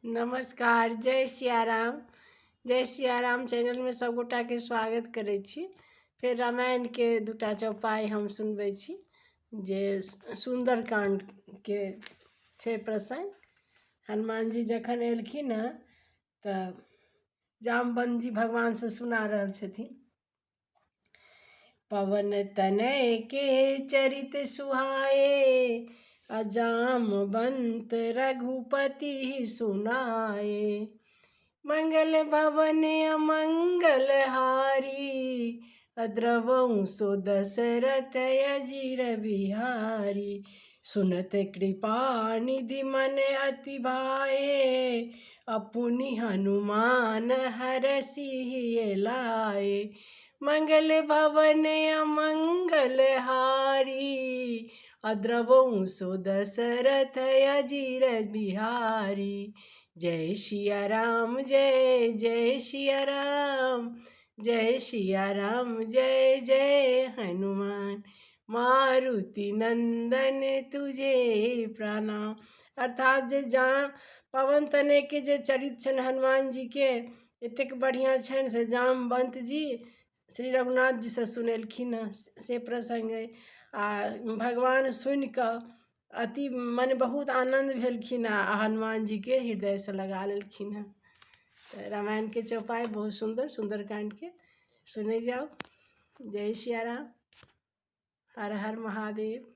नमस्कार, जय सियाराम चैनल में सब गोटा के स्वागत करै छी। फिर रामायण के दूटा चौपाई हम सुनबै छी जे सुंदरकांड के छै प्रसंग। हनुमान जी जखन एलखिन हँ तऽ जामवंत जी भगवान से सुना रहल छथिन। पवन तनय के चरित सुहाए, जामवंत रघुपति सुनाए। मंगल भवन अमंगल हारी, द्रवहु सो दशरथ अजीर बिहारी। सुनत कृपा निधि मन अति भाए, अपुनि हनुमान हरषि लाए। मंगल भवन अमंगल हारी, द्रवहु सो दशरथ अजीर बिहारी। जय सिया राम जय जय सिया राम, जय सिया राम जय जय हनुमान। मारुति नंदन तुझे प्रणाम। अर्थात जे पवन तनय के जे चरित छनि हनुमान जी के एतेक बढ़िया छनि से जामवंत जी श्री रघुनाथ जी से सुनेलखिन हँ से प्रसंग है। आ भगवान सुनि कऽ अति मन बहुत आनंद भेलखिन आ हनुमान जी के हृदय से लगा लेलखिन हँ। तो रामायण के चौपाई बहुत सुंदर सुंदरकांड के सुने जाओ। जय सिया राम, हर हर महादेव।